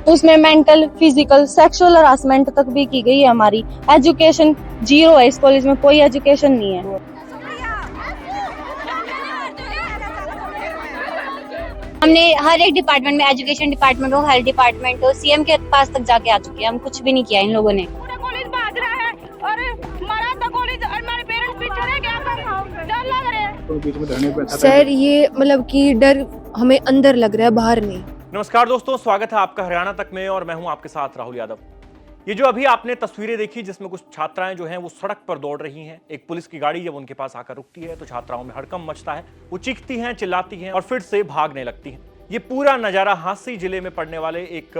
उसमें mental, physical, sexual harassment तक भी की गई है। हमारी एजुकेशन जीरो है, इस कॉलेज में कोई एजुकेशन नहीं है। हमने हर एक डिपार्टमेंट में, एजुकेशन डिपार्टमेंट हो, हेल्थ डिपार्टमेंट हो, सीएम के पास तक जाके आ चुके हैं। हम कुछ भी नहीं किया इन लोगों ने। पूरा कॉलेज भाग रहा है और हमारा तो कॉलेज और हमारे पेरेंट्स पीछे रह गए, डर लग रहा है। तो बीच में धरने पे सर ये मतलब कि डर हमें अंदर लग रहा है, बाहर नहीं। नमस्कार दोस्तों, स्वागत है आपका हरियाणा तक में और मैं हूं आपके साथ राहुल यादव। ये जो अभी आपने तस्वीरें देखी जिसमें कुछ छात्राएं जो हैं वो सड़क पर दौड़ रही हैं। एक पुलिस की गाड़ी जब उनके पास आकर रुकती है तो छात्राओं में हड़कंप मचता है, वो चीखती हैं, चिल्लाती हैं और फिर से भागने लगती हैं। ये पूरा नजारा हांसी जिले में पड़ने वाले एक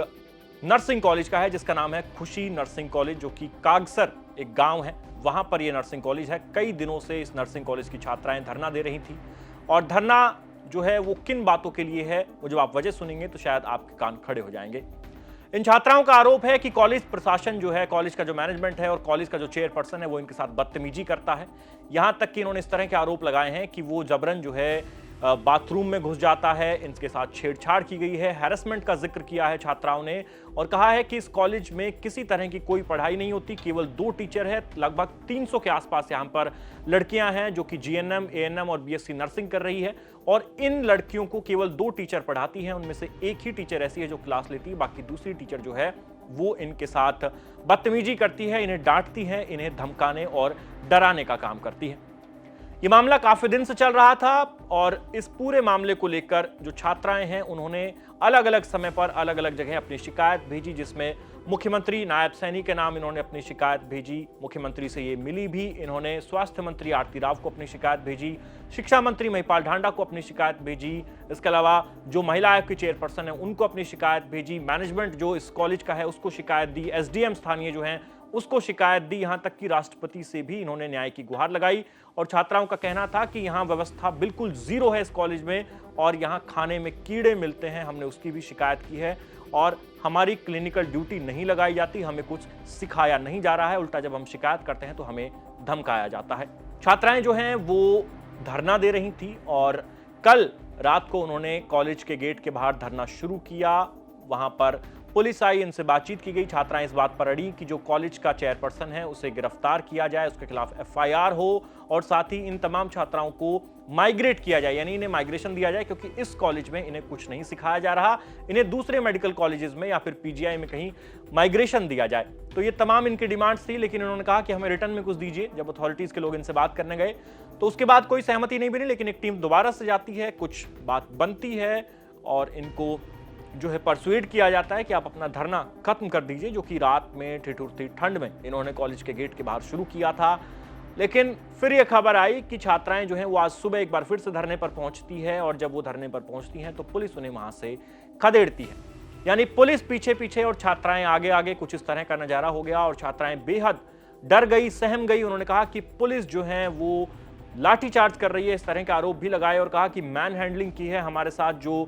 नर्सिंग कॉलेज का है जिसका नाम है खुशी नर्सिंग कॉलेज, जो कि कागसर एक गाँव है, वहां पर यह नर्सिंग कॉलेज है। कई दिनों से इस नर्सिंग कॉलेज की छात्राएं धरना दे रही थी और धरना जो है वो किन बातों के लिए है, वो जब आप वजह सुनेंगे तो शायद आपके कान खड़े हो जाएंगे। इन छात्राओं का आरोप है कि कॉलेज प्रशासन जो है, कॉलेज का जो मैनेजमेंट है और कॉलेज का जो चेयरपर्सन है वो इनके साथ बदतमीजी करता है। यहां तक कि इन्होंने इस तरह के आरोप लगाए हैं कि वो जबरन जो है बाथरूम में घुस जाता है, इनके साथ छेड़छाड़ की गई है, हैरेसमेंट का जिक्र किया है छात्राओं ने और कहा है कि इस कॉलेज में किसी तरह की कोई पढ़ाई नहीं होती, केवल 2 टीचर है। लगभग 300 के आसपास यहाँ पर लड़कियां हैं जो कि जीएनएम, एएनएम और बीएससी नर्सिंग कर रही है और इन लड़कियों को केवल 2 टीचर पढ़ाती हैं। उनमें से एक ही टीचर ऐसी है जो क्लास लेती है, बाकी दूसरी टीचर जो है वो इनके साथ बदतमीजी करती है, इन्हें डांटती है, इन्हें धमकाने और डराने का काम करती है। ये मामला काफी दिन से चल रहा था और इस पूरे मामले को लेकर जो छात्राएं हैं उन्होंने अलग अलग समय पर अलग अलग जगह अपनी शिकायत भेजी, जिसमें मुख्यमंत्री नायब सैनी के नाम इन्होंने अपनी शिकायत भेजी। मुख्यमंत्री से ये मिली भी, इन्होंने स्वास्थ्य मंत्री आरती राव को अपनी शिकायत भेजी, शिक्षा मंत्री महिपाल ढांडा को अपनी शिकायत भेजी, इसके अलावा जो महिला आयोग की चेयरपर्सन है उनको अपनी शिकायत भेजी, मैनेजमेंट जो इस कॉलेज का है उसको शिकायत दी, एसडीएम स्थानीय जो हैं उसको शिकायत दी, यहां तक कि राष्ट्रपति से भी इन्होंने न्याय की गुहार लगाई। और छात्राओं का कहना था कि यहां व्यवस्था बिल्कुल जीरो है इस कॉलेज में और यहां खाने में कीड़े मिलते हैं, हमने उसकी भी शिकायत की है और हमारी क्लिनिकल ड्यूटी नहीं लगाई जाती, हमें कुछ सिखाया नहीं जा रहा है, उल्टा जब हम शिकायत करते हैं तो हमें धमकाया जाता है। छात्राएं जो हैं वो धरना दे रही थी और कल रात को उन्होंने कॉलेज के गेट के बाहर धरना शुरू किया। वहां पर पुलिस आई, इनसे बातचीत की गई। छात्राएं इस बात पर अड़ी कि जो कॉलेज का चेयरपर्सन है उसे गिरफ्तार किया जाए, उसके खिलाफ एफआईआर हो और साथ ही इन तमाम छात्राओं को माइग्रेट किया जाए, यानी इन्हें माइग्रेशन दिया जाए, क्योंकि इस कॉलेज में इन्हें कुछ नहीं सिखाया जा रहा, इन्हें दूसरे मेडिकल कॉलेजेस में या फिर पीजीआई में कहीं माइग्रेशन दिया जाए। तो ये तमाम इनकी डिमांड्स थी, लेकिन इन्होंने कहा कि हमें रिटर्न में कुछ दीजिए। जब अथॉरिटीज के लोग इनसे बात करने गए तो उसके बाद कोई सहमति नहीं बनी, लेकिन एक टीम दोबारा से जाती है, कुछ बात बनती है और इनको जो है परसुएड किया जाता है कि आप अपना धरना खत्म कर दीजिए, जो कि रात में ठिठुरती ठंड में इन्होंने कॉलेज के गेट के बाहर शुरू किया था। लेकिन फिर यह खबर आई कि छात्राएं जो हैं वो आज सुबह एक बार फिर से धरने पर पहुंचती है और जब वो धरने पर पहुंचती हैं तो पुलिस उन्हें वहां से खदेड़ती है, यानी पुलिस पीछे पीछे और छात्राएं आगे आगे। कुछ इस तरह का नजारा हो गया और छात्राएं बेहद डर गई, सहम गई। उन्होंने कहा कि पुलिस जो है वो लाठीचार्ज कर रही है, इस तरह के आरोप भी लगाए और कहा कि मैन हैंडलिंग की है हमारे साथ जो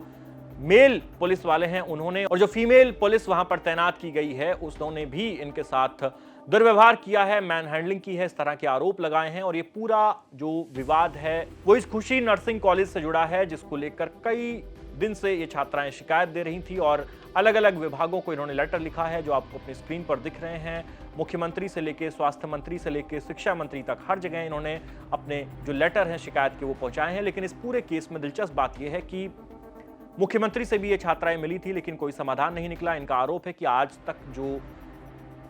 मेल पुलिस वाले हैं उन्होंने, और जो फीमेल पुलिस वहां पर तैनात की गई है उसने भी इनके साथ दुर्व्यवहार किया है, मैन हैंडलिंग की है, इस तरह के आरोप लगाए हैं। और ये पूरा जो विवाद है वो इस खुशी नर्सिंग कॉलेज से जुड़ा है, जिसको लेकर कई दिन से ये छात्राएं शिकायत दे रही थी और अलग अलग विभागों को इन्होंने लेटर लिखा है जो आपको अपनी स्क्रीन पर दिख रहे हैं। मुख्यमंत्री से लेकर स्वास्थ्य मंत्री से लेकर शिक्षा मंत्री तक हर जगह इन्होंने अपने जो लेटर हैं शिकायत के वो पहुंचाए हैं। लेकिन इस पूरे केस में दिलचस्प बात यह है कि मुख्यमंत्री से भी ये छात्राएं मिली थी लेकिन कोई समाधान नहीं निकला। इनका आरोप है कि आज तक जो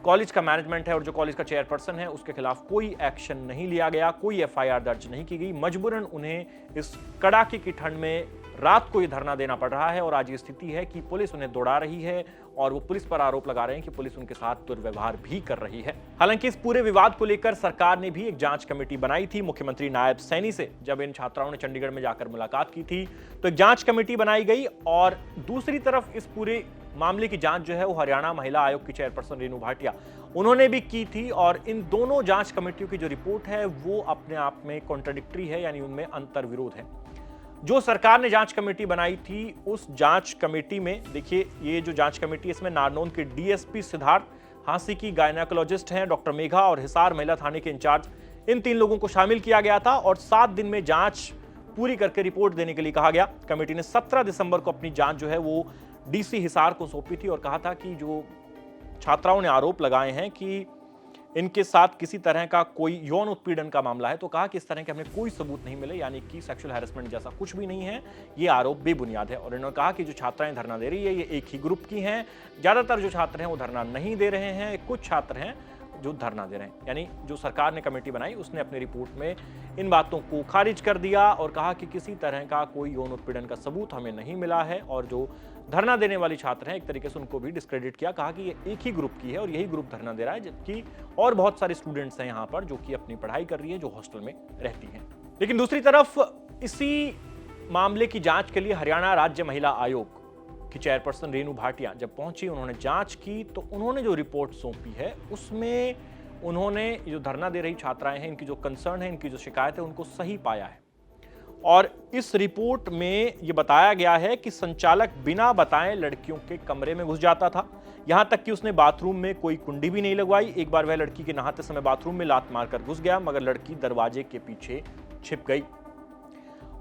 कॉलेज का मैनेजमेंट है और जो कॉलेज का चेयरपर्सन है उसके खिलाफ कोई एक्शन नहीं लिया गया, कोई एफआईआर दर्ज नहीं की गई। मजबूरन उन्हें इस कड़ाके की ठंड में रात को ये धरना देना पड़ रहा है और आज ये स्थिति है कि पुलिस उन्हें दौड़ा रही है और वो पुलिस पर आरोप लगा रहे हैं कि पुलिस उनके साथ दुर्व्यवहार भी कर रही है। हालांकि इस पूरे विवाद को लेकर सरकार ने भी एक जांच कमेटी बनाई थी। मुख्यमंत्री नायब सैनी से जब इन छात्राओं ने चंडीगढ़ में जाकर मुलाकात की थी तो एक जांच कमेटी बनाई गई और दूसरी तरफ इस पूरे मामले की जांच जो है वो हरियाणा महिला आयोग की चेयरपर्सन रेणु भाटिया उन्होंने भी की थी और इन दोनों जांच कमेटियों की जो रिपोर्ट है वो अपने आप में कॉन्ट्राडिक्टरी है, यानी उनमें अंतर विरोध है। जो सरकार ने जांच कमेटी बनाई थी उस जांच कमेटी में देखिए, ये जो जांच कमेटी इसमें नारनौंद के डीएसपी सिद्धार्थ, हांसी की गायनेकोलॉजिस्ट हैं डॉक्टर मेघा और हिसार महिला थाने के इंचार्ज, इन 3 लोगों को शामिल किया गया था और 7 दिन में जांच पूरी करके रिपोर्ट देने के लिए कहा गया। कमेटी ने 17 दिसंबर को अपनी जांच जो है वो डीसी हिसार को सौंपी थी और कहा था कि जो छात्राओं ने आरोप लगाए हैं कि इनके साथ किसी तरह का कोई यौन उत्पीड़न का मामला है, तो कहा कि इस तरह के हमें कोई सबूत नहीं मिले, यानी कि सेक्सुअल हैरेसमेंट जैसा कुछ भी नहीं है, ये आरोप बेबुनियाद है। और इन्होंने कहा कि जो छात्राएं धरना दे रही है ये एक ही ग्रुप की हैं, ज्यादातर जो छात्र हैं वो धरना नहीं दे रहे हैं, कुछ छात्र हैं जो धरना दे रहे हैं। यानी जो सरकार ने कमेटी बनाई उसने अपनी रिपोर्ट में इन बातों को खारिज कर दिया और कहा कि किसी तरह का कोई यौन उत्पीड़न का सबूत हमें नहीं मिला है। और जो धरना देने वाली छात्र हैं एक तरीके से उनको भी डिस्क्रेडिट किया, कहा कि ये एक ही ग्रुप की है और यही ग्रुप धरना दे रहा है, जबकि और बहुत सारे स्टूडेंट्स हैं यहाँ पर जो कि अपनी पढ़ाई कर रही है, जो हॉस्टल में रहती हैं। लेकिन दूसरी तरफ इसी मामले की जांच के लिए हरियाणा राज्य महिला आयोग की चेयरपर्सन रेणु भाटिया जब पहुंची, उन्होंने जांच की, तो उन्होंने जो रिपोर्ट सौंपी है उसमें उन्होंने जो धरना दे रही छात्राएं हैं, इनकी जो कंसर्न है, इनकी जो शिकायत है, उनको सही पाया है। और इस रिपोर्ट में यह बताया गया है कि संचालक बिना बताए लड़कियों के कमरे में घुस जाता था, यहां तक कि उसने बाथरूम में कोई कुंडी भी नहीं लगवाई। एक बार वह लड़की के नहाते समय बाथरूम में लात मारकर घुस गया, मगर लड़की दरवाजे के पीछे छिप गई।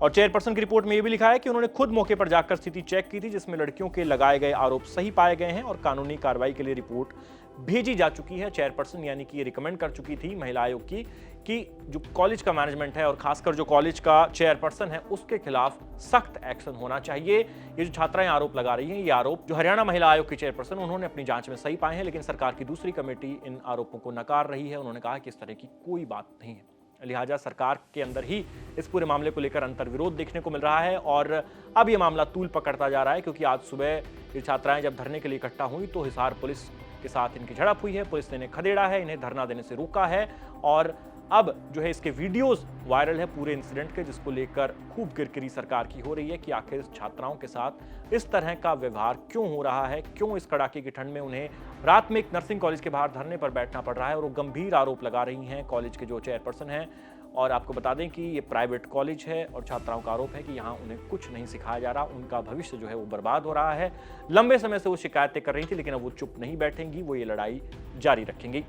और चेयरपर्सन की रिपोर्ट में यह भी लिखा है कि उन्होंने खुद मौके पर जाकर स्थिति चेक की थी, जिसमें लड़कियों के लगाए गए आरोप सही पाए गए हैं और कानूनी कार्रवाई के लिए रिपोर्ट भेजी जा चुकी है। चेयरपर्सन यानी कि ये रिकमेंड कर चुकी थी महिला आयोग की कि जो कॉलेज का मैनेजमेंट है और खासकर जो कॉलेज का चेयरपर्सन है उसके खिलाफ सख्त एक्शन होना चाहिए। ये जो छात्राएं आरोप लगा रही हैं, ये आरोप जो हरियाणा महिला आयोग की चेयरपर्सन उन्होंने अपनी जांच में सही पाए हैं, लेकिन सरकार की दूसरी कमेटी इन आरोपों को नकार रही है। उन्होंने कहा कि इस तरह की कोई बात नहीं है, लिहाजा सरकार के अंदर ही इस पूरे मामले को लेकर अंतर्विरोध देखने को मिल रहा है। और अब ये मामला तूल पकड़ता जा रहा है, क्योंकि आज सुबह ये छात्राएं जब धरने के लिए इकट्ठा हुई तो हिसार पुलिस के साथ इनकी झड़प हुई है, पुलिस ने इन्हें खदेड़ा है, इन्हें धरना देने से रोका है। और अब जो है इसके वीडियोस वायरल है पूरे इंसिडेंट के, जिसको लेकर खूब किरकिरी सरकार की हो रही है कि आखिर छात्राओं के साथ इस तरह का व्यवहार क्यों हो रहा है, क्यों इस कड़ाके की ठंड में उन्हें रात में एक नर्सिंग कॉलेज के बाहर धरने पर बैठना पड़ रहा है। और वो गंभीर आरोप लगा रही हैं कॉलेज के जो चेयरपर्सन हैं। और आपको बता दें कि ये प्राइवेट कॉलेज है और छात्राओं का आरोप है कि यहाँ उन्हें कुछ नहीं सिखाया जा रहा, उनका भविष्य जो है वो बर्बाद हो रहा है। लंबे समय से वो शिकायतें कर रही थी, लेकिन अब वो चुप नहीं बैठेंगी, वो ये लड़ाई जारी रखेंगी।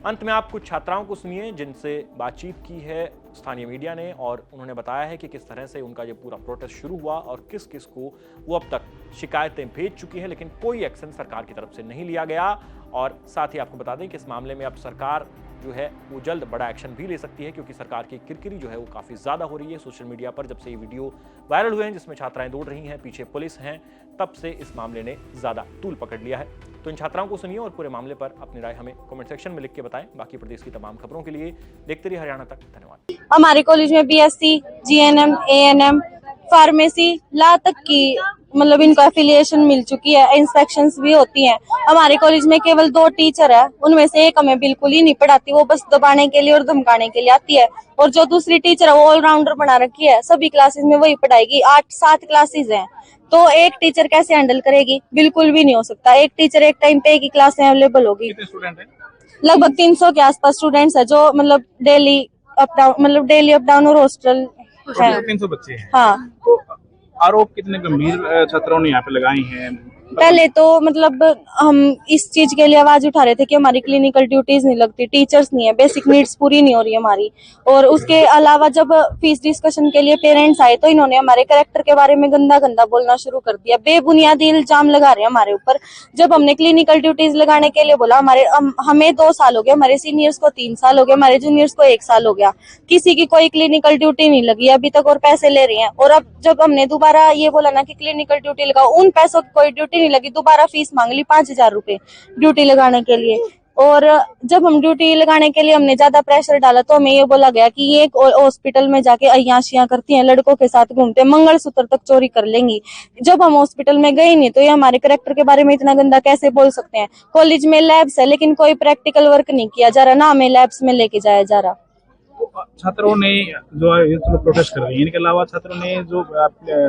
अंत में आप कुछ छात्राओं को सुनिए जिनसे बातचीत की है स्थानीय मीडिया ने, और उन्होंने बताया है कि किस तरह से उनका ये पूरा प्रोटेस्ट शुरू हुआ और किस किस को वो अब तक शिकायतें भेज चुकी हैं, लेकिन कोई एक्शन सरकार की तरफ से नहीं लिया गया। और साथ ही आपको बता दें कि इस मामले में अब सरकार जो है वो जल्द बड़ा एक्शन भी ले सकती है, क्योंकि सरकार की किरकिरी जो है वो काफ़ी ज़्यादा हो रही है सोशल मीडिया पर। जब से ये वीडियो वायरल हुए हैं जिसमें छात्राएं दौड़ रही हैं, पीछे पुलिस हैं, तब से इस मामले ने ज़्यादा तूल पकड़ लिया है। तो इन छात्राओं को सुनिए और पूरे मामले पर अपनी राय हमें कमेंट सेक्शन में लिख के बताएं। बाकी प्रदेश की तमाम खबरों के लिए देखते रहिए हरियाणा तक। धन्यवाद। हमारे कॉलेज में बीएससी, जीएनएम, एएनएम, फार्मेसी, ला तक की मतलब इनको एफिलिएशन मिल चुकी है, इंस्पेक्शंस भी होती हैं। हमारे कॉलेज में केवल 2 टीचर है, उनमें से एक हमें बिल्कुल ही नहीं पढ़ाती, वो बस दबाने के लिए और धमकाने के लिए आती है। और जो दूसरी टीचर है वो ऑलराउंडर बना रखी है, सभी क्लासेस में वही पढ़ाएगी। 8-7 क्लासेस हैं, तो एक टीचर कैसे हैंडल करेगी? बिल्कुल भी नहीं हो सकता। एक टीचर एक टाइम पे एक ही क्लास में अवेलेबल होगी। कितने स्टूडेंट हैं? लगभग 300 के आसपास स्टूडेंट्स है, जो मतलब डेली अप डाउन और हॉस्टल है। 300 बच्चे हैं। हाँ, तो आरोप कितने गंभीर छात्रों ने यहाँ पे लगाए हैं? पहले तो मतलब हम इस चीज के लिए आवाज उठा रहे थे कि हमारी क्लिनिकल ड्यूटीज नहीं लगती, टीचर्स नहीं है, बेसिक नीड्स पूरी नहीं हो रही हमारी। और उसके अलावा जब फीस डिस्कशन के लिए पेरेंट्स आए तो इन्होंने हमारे कैरेक्टर के बारे में गंदा गंदा बोलना शुरू कर दिया, बेबुनियादी इल्जाम लगा रहे हैं हमारे ऊपर। जब हमने क्लिनिकल ड्यूटीज लगाने के लिए बोला, हमें 2 साल हो गए, हमारे सीनियर्स को 3 साल हो गए, हमारे जूनियर्स को 1 साल हो गया, किसी की कोई क्लिनिकल ड्यूटी नहीं लगी अभी तक और पैसे ले रही हैं। और अब जब हमने दोबारा ये बोला ना कि क्लिनिकल ड्यूटी लगाओ, उन पैसों की कोई ड्यूटी नहीं लगी, दोबारा फीस मांग ली 5000 रुपए ड्यूटी लगाने के लिए। और जब हम ड्यूटी लगाने के लिए हमने ज्यादा प्रेशर डाला तो हमें ये बोला गया कि ये हॉस्पिटल में जाके अय्याशियां करती हैं, लड़कों के साथ घूमते हैं, मंगलसूत्र तक चोरी कर लेंगी। जब हम हॉस्पिटल में गए नहीं तो ये हमारे कैरेक्टर के बारे में इतना गंदा कैसे बोल सकते हैं? कॉलेज में लैब्स है लेकिन कोई प्रैक्टिकल वर्क नहीं किया जा रहा, ना हमें लैब्स में लेके जाया जा रहा। छात्रों ने जो प्रोटेस्ट कर रही है, इनके अलावा छात्रों ने जो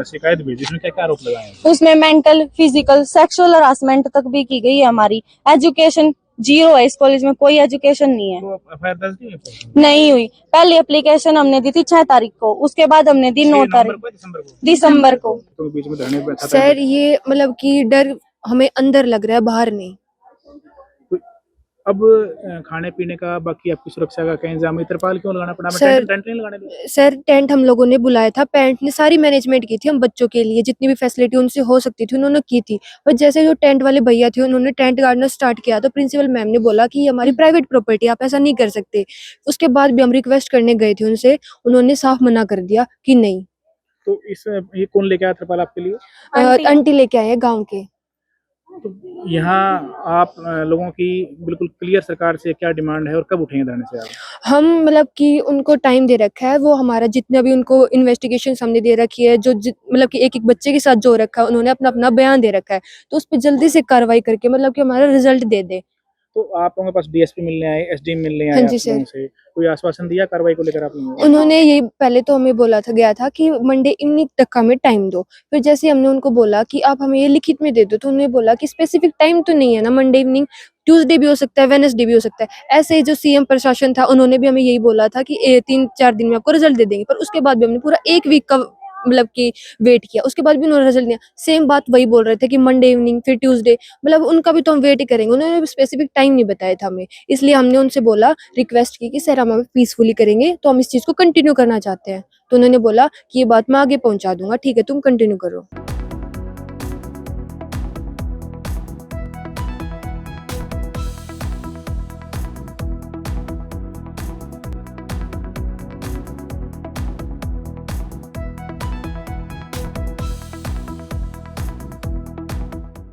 शिकायत भेजी, इसमें क्या क्या आरोप लगाए हैं? उसमें मेंटल, फिजिकल, सेक्सुअल हरासमेंट तक भी की गई है। हमारी एजुकेशन 0 है, इस कॉलेज में कोई एजुकेशन नहीं है। तो एफआईआर दर्ज नहीं हुई। पहली एप्लीकेशन हमने दी थी 6 तारीख को, उसके बाद हमने दी 9 तारीख दिसंबर को। तो बीच में धरने पे सर ये मतलब कि डर हमें अंदर लग रहा है, बाहर नहीं। अब खाने पीने का बाकी आपकी सुरक्षा का क्या इंतजाम है? तिरपाल क्यों लगाना पड़ा? हमें सर- टेंट नहीं लगाने दिया? सर टेंट हम लोगों ने बुलाया था, पेरेंट ने सारी मैनेजमेंट की थी, हम बच्चों के लिए जितनी भी फैसिलिटी उनसे हो सकती थी उन्होंने की थी। पर जैसे जो टेंट वाले भैया थे उन्होंने टेंट गाड़ना स्टार्ट किया तो प्रिंसिपल मैम ने बोला कि ये हमारी प्राइवेट प्रॉपर्टी, आप ऐसा नहीं कर सकते। उसके बाद भी हम रिक्वेस्ट करने गए थे उनसे, उन्होंने साफ मना कर दिया कि नहीं। तो ये कौन लेके आया तिरपाल आपके लिए? आंटी लेके आए हैं गाँव के। तो यहाँ आप लोगों की बिल्कुल क्लियर सरकार से क्या डिमांड है और कब उठेंगे धरने से आप? हम मतलब कि उनको टाइम दे रखा है, वो हमारा जितना भी उनको इन्वेस्टिगेशन सामने दे रखी है, जो मतलब कि एक एक बच्चे के साथ जो हो रखा है उन्होंने अपना अपना बयान दे रखा है, तो उस पर जल्दी से कार्रवाई करके मतलब कि हमारा रिजल्ट दे दे। तो आप लोगों के पास डीएसपी मिलने आए, एसडीएम मिलने आए हाँ आप जी, सर। लोगों से, कोई आश्वासन दिया कार्रवाई को लेकर आप लोगों ने? उन्होंने यही पहले तो हमें बोला था गया था कि मंडे इवनिंग तक का हमें टाइम दो। फिर जैसे हमने उनको बोला कि आप हमें ये लिखित में दे दो, तो उन्होंने बोला कि स्पेसिफिक टाइम तो नहीं है ना, मंडे इवनिंग, ट्यूसडे भी हो सकता है, वेडनेसडे भी हो सकता है। ऐसे ही जो सीएम प्रशासन था उन्होंने भी हमें यही बोला था कि 3-4 दिन में आपको रिजल्ट दे देंगे। पर उसके बाद भी हमने पूरा 1 वीक का मतलब कि वेट किया, उसके बाद भी उन्होंने रिजल्ट दिया। सेम बात वही बोल रहे थे कि मंडे इवनिंग फिर ट्यूसडे, मतलब उनका भी तो हम वेट ही करेंगे। उन्होंने स्पेसिफिक टाइम नहीं बताया था हमें, इसलिए हमने उनसे बोला, रिक्वेस्ट की कि सर हम पीसफुली करेंगे, तो हम इस चीज को कंटिन्यू करना चाहते हैं। तो उन्होंने बोला कि ये बात मैं आगे पहुंचा दूंगा, ठीक है तुम कंटिन्यू करो।